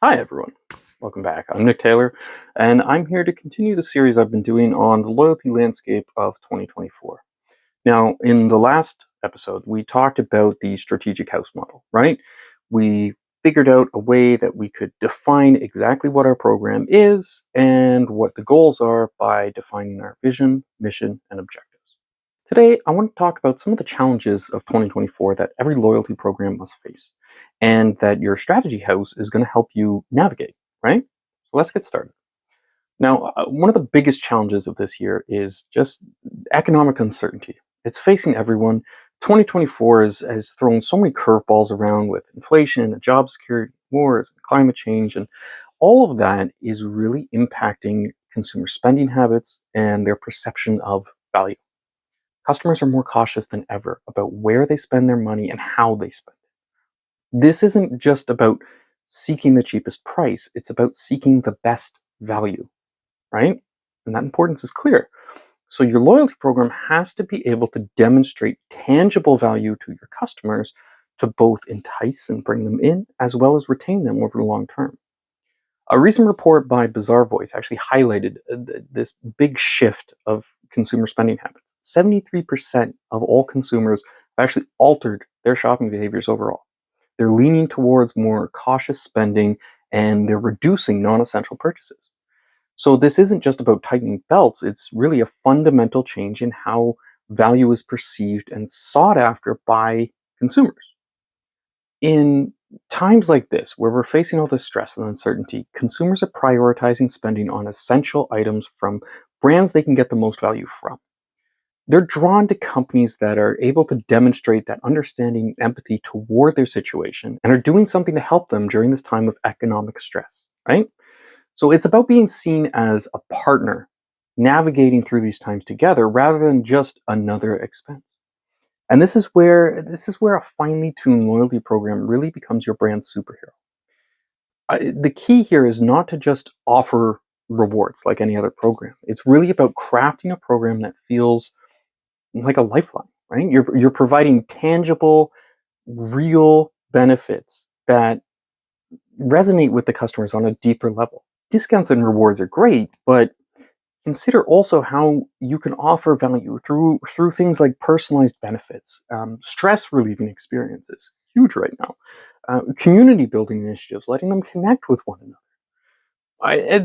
Hi, everyone. Welcome back. I'm Nick Taylor, and I'm here to continue the series I've been doing on the loyalty landscape of 2024. Now, in the last episode, we talked about the strategic house model, right? We figured out a way that we could define exactly what our program is and what the goals are by defining our vision, mission, and objectives. Today, I want to talk about some of the challenges of 2024 that every loyalty program must face, and that your strategy house is going to help you navigate, right? So let's get started. Now, one of the biggest challenges of this year is just economic uncertainty. It's facing everyone. 2024 has thrown so many curveballs around with inflation and job security, wars, and climate change, and all of that is really impacting consumer spending habits and their perception of value. Customers are more cautious than ever about where they spend their money and how they spend it. This isn't just about seeking the cheapest price, it's about seeking the best value, right? And that importance is clear. So your loyalty program has to be able to demonstrate tangible value to your customers to both entice and bring them in, as well as retain them over the long term. A recent report by Bazaar Voice actually highlighted this big shift of consumer spending habits. 73% of all consumers have actually altered their shopping behaviors overall. They're leaning towards more cautious spending and they're reducing non essential purchases. So, this isn't just about tightening belts, it's really a fundamental change in how value is perceived and sought after by consumers. In times like this, where we're facing all this stress and uncertainty, consumers are prioritizing spending on essential items from brands they can get the most value from. They're drawn to companies that are able to demonstrate that understanding empathy toward their situation and are doing something to help them during this time of economic stress, right? So it's about being seen as a partner navigating through these times together rather than just another expense. And this is where a finely tuned loyalty program really becomes your brand's superhero. The key here is not to just offer rewards like any other program. It's really about crafting a program that feels like a lifeline, right? You're providing tangible, real benefits that resonate with the customers on a deeper level. Discounts and rewards are great, but consider also how you can offer value through things like personalized benefits, stress relieving experiences, huge right now, community building initiatives, letting them connect with one another.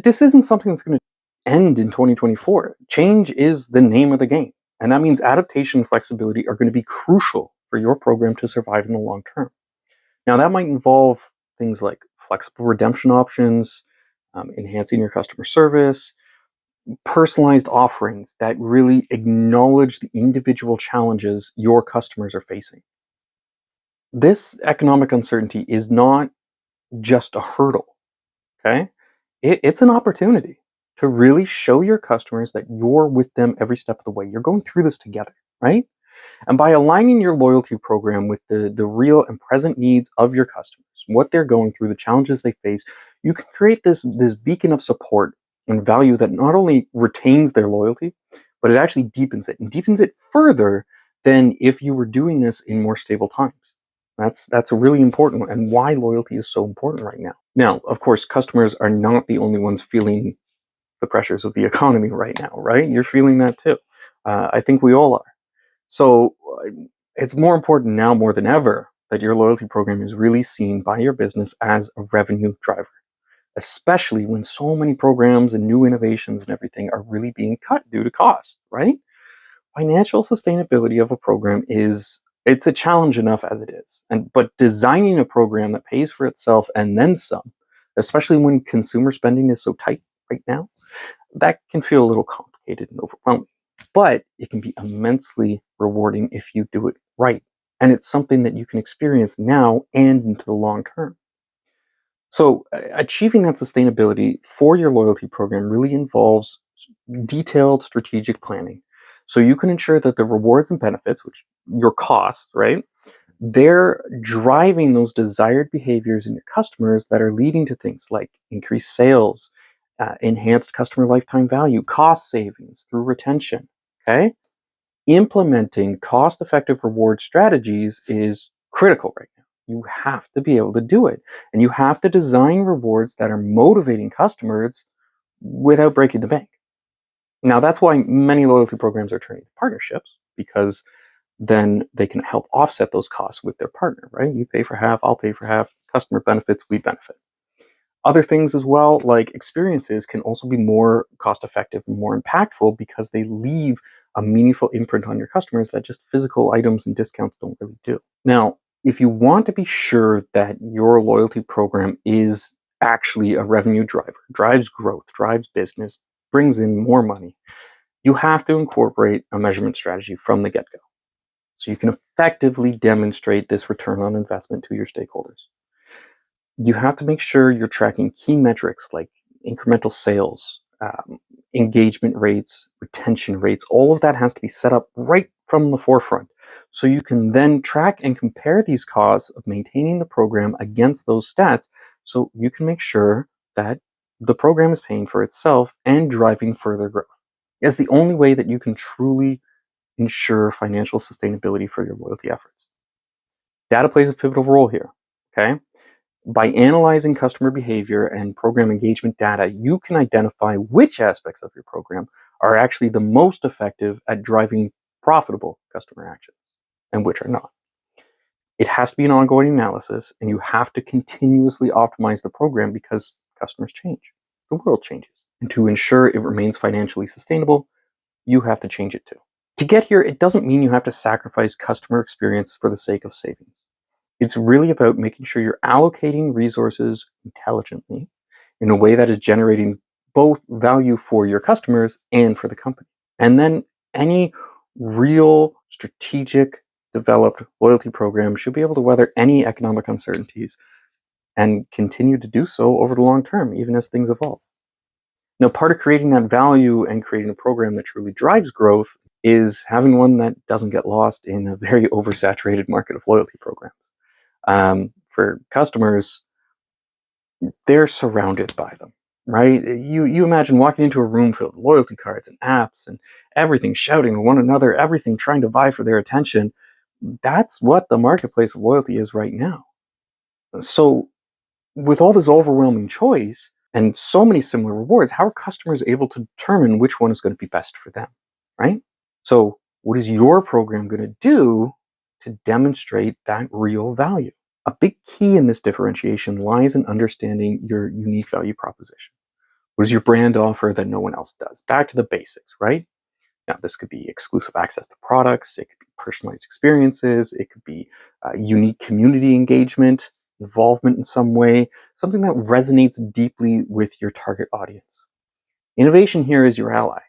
This isn't something that's going to end in 2024. Change is the name of the game, and that means adaptation and flexibility are going to be crucial for your program to survive in the long term. Now, that might involve things like flexible redemption options, enhancing your customer service, personalized offerings that really acknowledge the individual challenges your customers are facing. This economic uncertainty is not just a hurdle, okay? It's an opportunity to really show your customers that you're with them every step of the way. You're going through this together, right? And by aligning your loyalty program with the real and present needs of your customers, what they're going through, the challenges they face, you can create this beacon of support and value that not only retains their loyalty, but it actually deepens it and deepens it further than if you were doing this in more stable times. That's a really important one, and why loyalty is so important right now. Now, of course, customers are not the only ones feeling the pressures of the economy right now, right? You're feeling that too. I think we all are. So it's more important now more than ever that your loyalty program is really seen by your business as a revenue driver, especially when so many programs and new innovations and everything are really being cut due to cost, right? Financial sustainability of a program it's a challenge enough as it is. But designing a program that pays for itself and then some, especially when consumer spending is so tight right now, that can feel a little complicated and overwhelming. But it can be immensely rewarding if you do it right. And it's something that you can experience now and into the long term. So, achieving that sustainability for your loyalty program really involves detailed strategic planning. So, you can ensure that the rewards and benefits, which your costs, right, they're driving those desired behaviors in your customers that are leading to things like increased sales, enhanced customer lifetime value, cost savings through retention. Okay. Implementing cost effective reward strategies is critical right now. You have to be able to do it. And you have to design rewards that are motivating customers without breaking the bank. Now, that's why many loyalty programs are turning to partnerships, because then they can help offset those costs with their partner, right? You pay for half, I'll pay for half, customer benefits, we benefit. Other things as well, like experiences, can also be more cost effective and more impactful because they leave a meaningful imprint on your customers that just physical items and discounts don't really do. Now, if you want to be sure that your loyalty program is actually a revenue driver, drives growth, drives business, brings in more money, you have to incorporate a measurement strategy from the get go. So you can effectively demonstrate this return on investment to your stakeholders. You have to make sure you're tracking key metrics like incremental sales, engagement rates, retention rates. All of that has to be set up right from the forefront. So you can then track and compare these costs of maintaining the program against those stats, so you can make sure that the program is paying for itself and driving further growth. It's the only way that you can truly ensure financial sustainability for your loyalty efforts. Data plays a pivotal role here. Okay? By analyzing customer behavior and program engagement data, you can identify which aspects of your program are actually the most effective at driving profitable customer actions and which are not. It has to be an ongoing analysis, and you have to continuously optimize the program because customers change, the world changes. And to ensure it remains financially sustainable, you have to change it too. To get here, it doesn't mean you have to sacrifice customer experience for the sake of savings. It's really about making sure you're allocating resources intelligently in a way that is generating both value for your customers and for the company. And then any real strategic developed loyalty program should be able to weather any economic uncertainties and continue to do so over the long term, even as things evolve. Now, part of creating that value and creating a program that truly drives growth is having one that doesn't get lost in a very oversaturated market of loyalty programs. For customers, they're surrounded by them, right? You imagine walking into a room filled with loyalty cards and apps and everything shouting at one another, everything trying to vie for their attention. That's what the marketplace of loyalty is right now. So, with all this overwhelming choice and so many similar rewards, how are customers able to determine which one is going to be best for them, right? So, what is your program going to do to demonstrate that real value? A big key in this differentiation lies in understanding your unique value proposition. What does your brand offer that no one else does? Back to the basics, right? Now, this could be exclusive access to products, it could be personalized experiences, it could be unique community engagement, involvement in some way, something that resonates deeply with your target audience. Innovation here is your ally,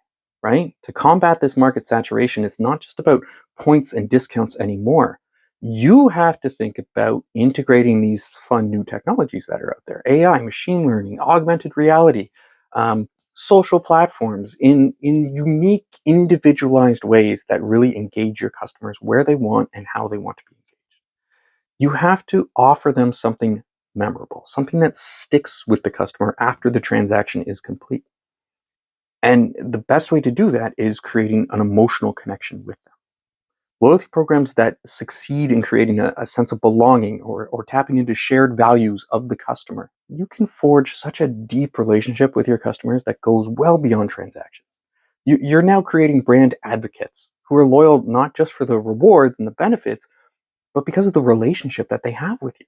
right? To combat this market saturation, it's not just about points and discounts anymore. You have to think about integrating these fun new technologies that are out there: AI, machine learning, augmented reality, social platforms in unique, individualized ways that really engage your customers where they want and how they want to be engaged. You have to offer them something memorable, something that sticks with the customer after the transaction is complete. And the best way to do that is creating an emotional connection with them. Loyalty programs that succeed in creating a sense of belonging or tapping into shared values of the customer, you can forge such a deep relationship with your customers that goes well beyond transactions. You're now creating brand advocates who are loyal not just for the rewards and the benefits, but because of the relationship that they have with you.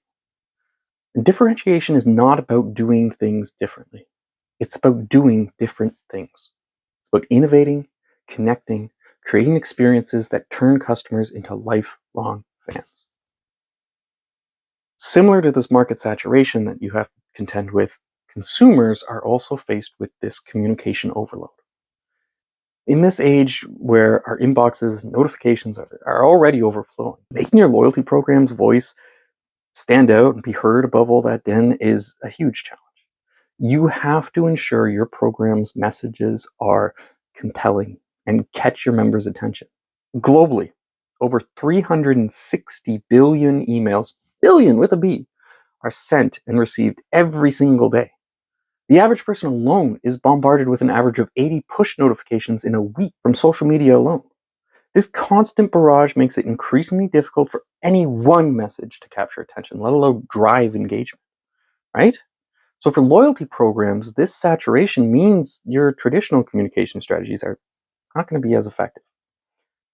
And differentiation is not about doing things differently. It's about doing different things. It's about innovating, connecting, creating experiences that turn customers into lifelong fans. Similar to this market saturation that you have to contend with, consumers are also faced with this communication overload. In this age where our inboxes and notifications are already overflowing, making your loyalty program's voice stand out and be heard above all that din is a huge challenge. You have to ensure your program's messages are compelling and catch your members' attention. Globally, over 360 billion emails, billion with a B, are sent and received every single day. The average person alone is bombarded with an average of 80 push notifications in a week from social media alone. This constant barrage makes it increasingly difficult for any one message to capture attention, let alone drive engagement, right? So for loyalty programs, this saturation means your traditional communication strategies are not going to be as effective.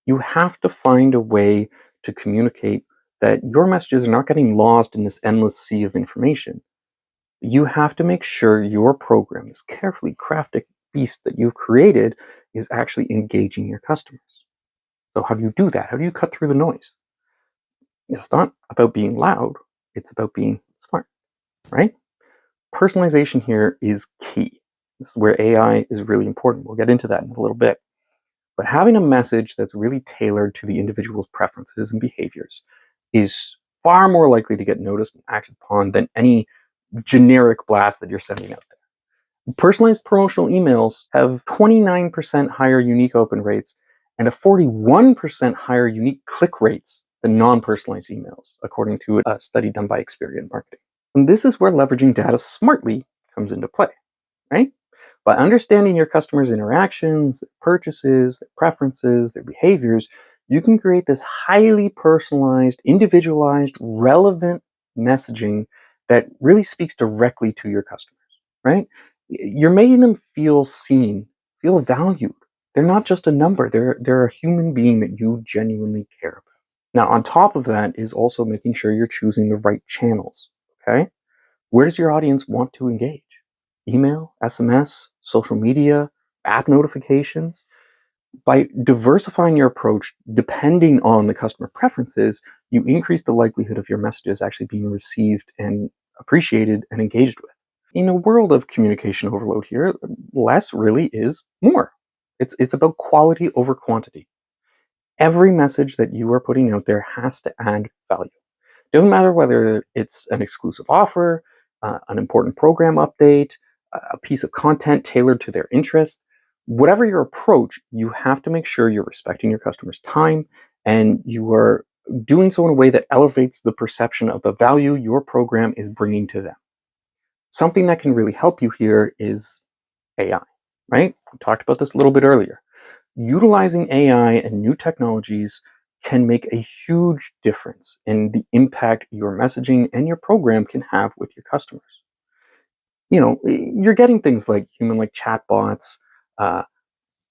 You have to find a way to communicate that your messages are not getting lost in this endless sea of information. You have to make sure your program, this carefully crafted beast that you've created, is actually engaging your customers. So how do you do that? How do you cut through the noise? It's not about being loud, it's about being smart, right? Personalization here is key. This is where AI is really important. We'll get into that in a little bit. But having a message that's really tailored to the individual's preferences and behaviors is far more likely to get noticed and acted upon than any generic blast that you're sending out there. Personalized promotional emails have 29% higher unique open rates and a 41% higher unique click rates than non-personalized emails, according to a study done by Experian Marketing. And this is where leveraging data smartly comes into play, right? By understanding your customers' interactions, their purchases, their preferences, their behaviors, you can create this highly personalized, individualized, relevant messaging that really speaks directly to your customers, right? You're making them feel seen, feel valued. They're not just a number, they're a human being that you genuinely care about. Now, on top of that is also making sure you're choosing the right channels, okay? Where does your audience want to engage? Email, SMS, social media, app notifications? By diversifying your approach depending on the customer preferences, you increase the likelihood of your messages actually being received and appreciated and engaged with. In a world of communication overload here, less really is more. It's about quality over quantity. Every message that you are putting out there has to add value. It doesn't matter whether it's an exclusive offer, an important program update, a piece of content tailored to their interest. Whatever your approach, you have to make sure you're respecting your customers' time and you are doing so in a way that elevates the perception of the value your program is bringing to them. Something that can really help you here is AI, right? We talked about this a little bit earlier. Utilizing AI and new technologies can make a huge difference in the impact your messaging and your program can have with your customers. You're getting things like human-like chatbots, uh,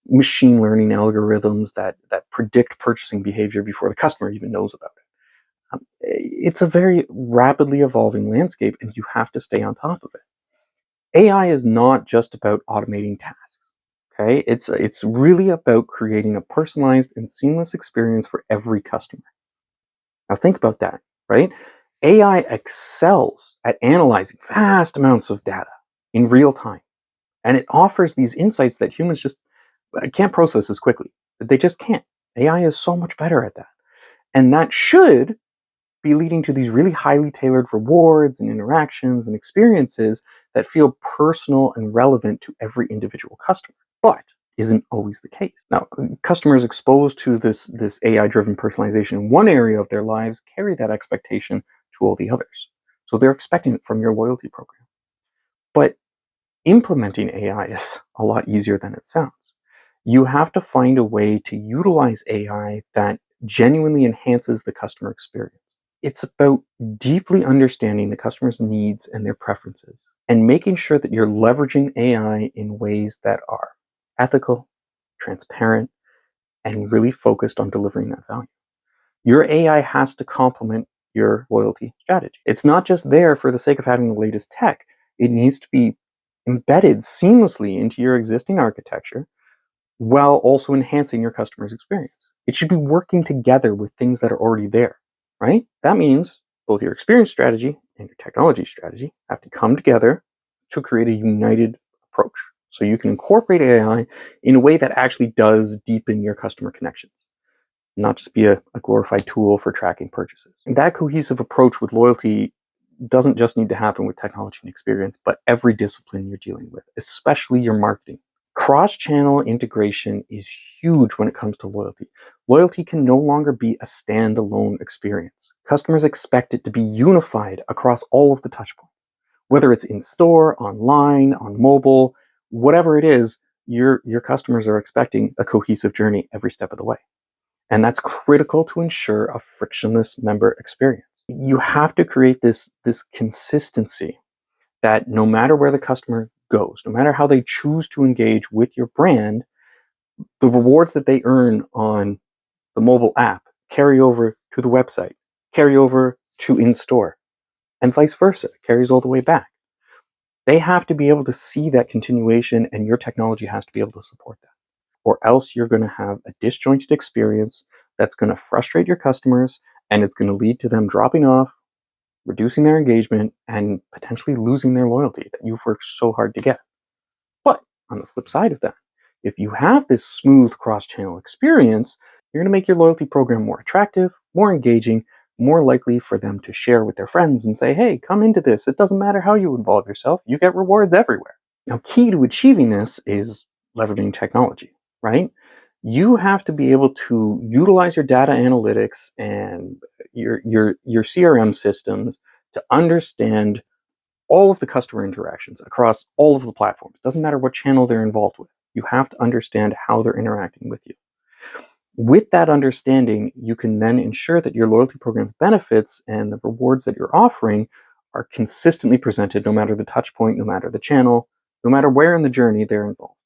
machine learning algorithms that predict purchasing behavior before the customer even knows about it. It's a very rapidly evolving landscape, and you have to stay on top of it. AI is not just about automating tasks. Okay, it's really about creating a personalized and seamless experience for every customer. Now think about that, right? AI excels at analyzing vast amounts of data in real time, and it offers these insights that humans just can't process as quickly. They just can't. AI is so much better at that, and that should be leading to these really highly tailored rewards and interactions and experiences that feel personal and relevant to every individual customer. But isn't always the case. Now, customers exposed to this AI-driven personalization in one area of their lives carry that expectation to all the others. So they're expecting it from your loyalty program. But implementing AI is a lot easier than it sounds. You have to find a way to utilize AI that genuinely enhances the customer experience. It's about deeply understanding the customer's needs and their preferences and making sure that you're leveraging AI in ways that are ethical, transparent, and really focused on delivering that value. Your AI has to complement your loyalty strategy. It's not just there for the sake of having the latest tech. It needs to be embedded seamlessly into your existing architecture while also enhancing your customer's experience. It should be working together with things that are already there, right? That means both your experience strategy and your technology strategy have to come together to create a united approach. So you can incorporate AI in a way that actually does deepen your customer connections, not just be a glorified tool for tracking purchases. And that cohesive approach with loyalty doesn't just need to happen with technology and experience, but every discipline you're dealing with, especially your marketing. Cross-channel integration is huge when it comes to loyalty. Loyalty can no longer be a standalone experience. Customers expect it to be unified across all of the touchpoints. Whether it's in-store, online, on mobile, whatever it is, your customers are expecting a cohesive journey every step of the way. And that's critical to ensure a frictionless member experience. You have to create this consistency that no matter where the customer goes, no matter how they choose to engage with your brand, the rewards that they earn on the mobile app carry over to the website, carry over to in-store, and vice versa, carries all the way back. They have to be able to see that continuation, and your technology has to be able to support that. Or else you're going to have a disjointed experience that's going to frustrate your customers, and it's going to lead to them dropping off, reducing their engagement, and potentially losing their loyalty that you've worked so hard to get. But on the flip side of that, if you have this smooth cross-channel experience, you're going to make your loyalty program more attractive, more engaging, more likely for them to share with their friends and say, hey, come into this. It doesn't matter how you involve yourself. You get rewards everywhere. Now, key to achieving this is leveraging technology, right? You have to be able to utilize your data analytics and your CRM systems to understand all of the customer interactions across all of the platforms. Doesn't matter what channel they're involved with. You have to understand how they're interacting with you. With that understanding, you can then ensure that your loyalty program's benefits and the rewards that you're offering are consistently presented no matter the touch point, no matter the channel, no matter where in the journey they're involved.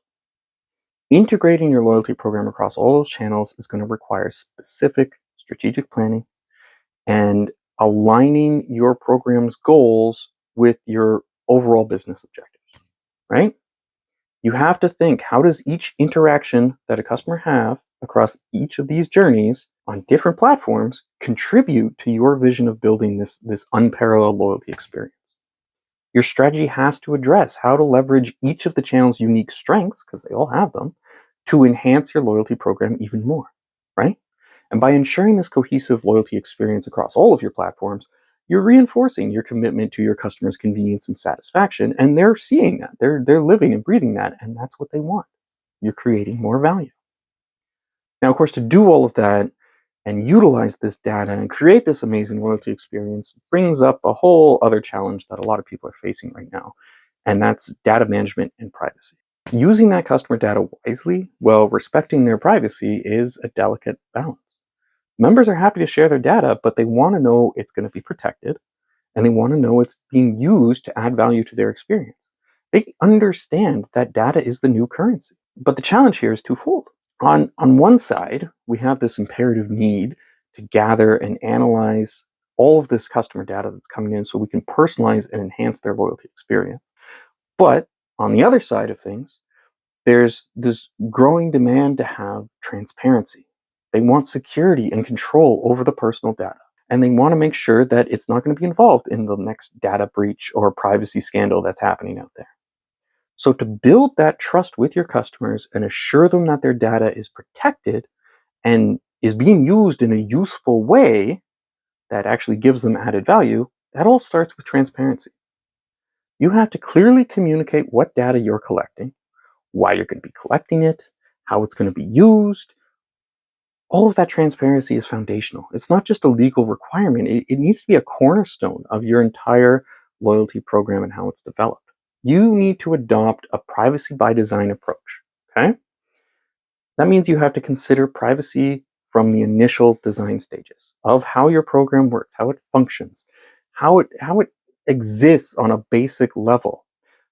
Integrating your loyalty program across all those channels is going to require specific strategic planning and aligning your program's goals with your overall business objectives, right? You have to think, how does each interaction that a customer have across each of these journeys on different platforms contribute to your vision of building this unparalleled loyalty experience? Your strategy has to address how to leverage each of the channel's unique strengths, because they all have them, to enhance your loyalty program even more, right? And by ensuring this cohesive loyalty experience across all of your platforms, you're reinforcing your commitment to your customers' convenience and satisfaction, and they're seeing that. They're living and breathing that, and that's what they want. You're creating more value. Now, of course, to do all of that and utilize this data and create this amazing loyalty experience brings up a whole other challenge that a lot of people are facing right now, and that's data management and privacy. Using that customer data wisely while respecting their privacy is a delicate balance. Members are happy to share their data, but they want to know it's going to be protected, and they want to know it's being used to add value to their experience. They understand that data is the new currency. But the challenge here is twofold. On one side, we have this imperative need to gather and analyze all of this customer data that's coming in so we can personalize and enhance their loyalty experience. But on the other side of things, there's this growing demand to have transparency. They want security and control over the personal data. And they want to make sure that it's not going to be involved in the next data breach or privacy scandal that's happening out there. So, to build that trust with your customers and assure them that their data is protected and is being used in a useful way that actually gives them added value, that all starts with transparency. You have to clearly communicate what data you're collecting, why you're going to be collecting it, how it's going to be used. All of that transparency is foundational. It's not just a legal requirement, it needs to be a cornerstone of your entire loyalty program and how it's developed. You need to adopt a privacy by design approach. Okay? That means you have to consider privacy from the initial design stages of how your program works, how it functions, how it exists on a basic level,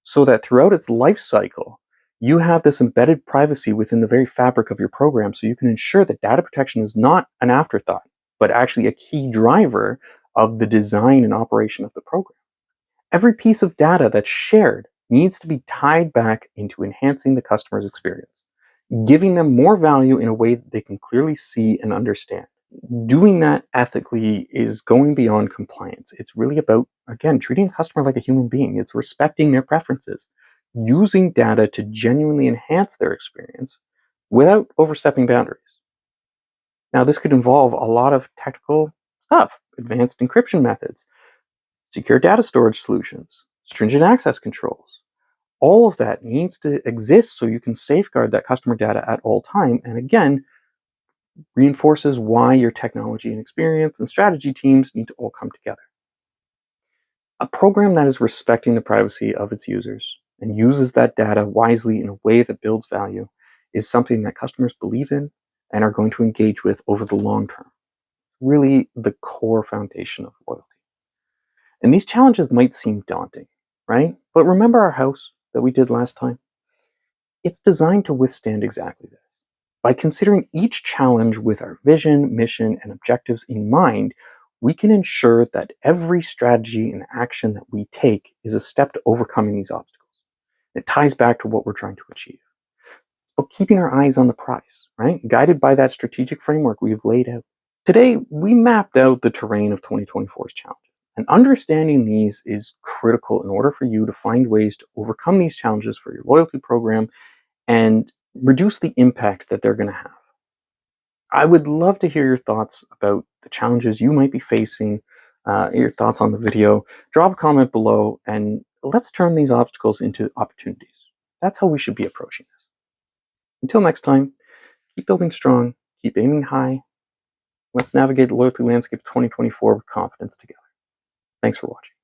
so that throughout its life cycle, you have this embedded privacy within the very fabric of your program, so you can ensure that data protection is not an afterthought, but actually a key driver of the design and operation of the program. Every piece of data that's shared needs to be tied back into enhancing the customer's experience, giving them more value in a way that they can clearly see and understand. Doing that ethically is going beyond compliance. It's really about, again, treating the customer like a human being. It's respecting their preferences, using data to genuinely enhance their experience without overstepping boundaries. Now, this could involve a lot of technical stuff, advanced encryption methods, secure data storage solutions, stringent access controls. All of that needs to exist so you can safeguard that customer data at all time. And again, reinforces why your technology and experience and strategy teams need to all come together. A program that is respecting the privacy of its users and uses that data wisely in a way that builds value is something that customers believe in and are going to engage with over the long term. It's really the core foundation of loyalty. And these challenges might seem daunting, right? But remember our house that we did last time? It's designed to withstand exactly this. By considering each challenge with our vision, mission, and objectives in mind, we can ensure that every strategy and action that we take is a step to overcoming these obstacles. It ties back to what we're trying to achieve. But keeping our eyes on the prize, right? Guided by that strategic framework we've laid out. Today, we mapped out the terrain of 2024's challenges. And understanding these is critical in order for you to find ways to overcome these challenges for your loyalty program and reduce the impact that they're going to have. I would love to hear your thoughts about the challenges you might be facing, your thoughts on the video. Drop a comment below and let's turn these obstacles into opportunities. That's how we should be approaching this. Until next time, keep building strong, keep aiming high. Let's navigate the loyalty landscape of 2024 with confidence together. Thanks for watching.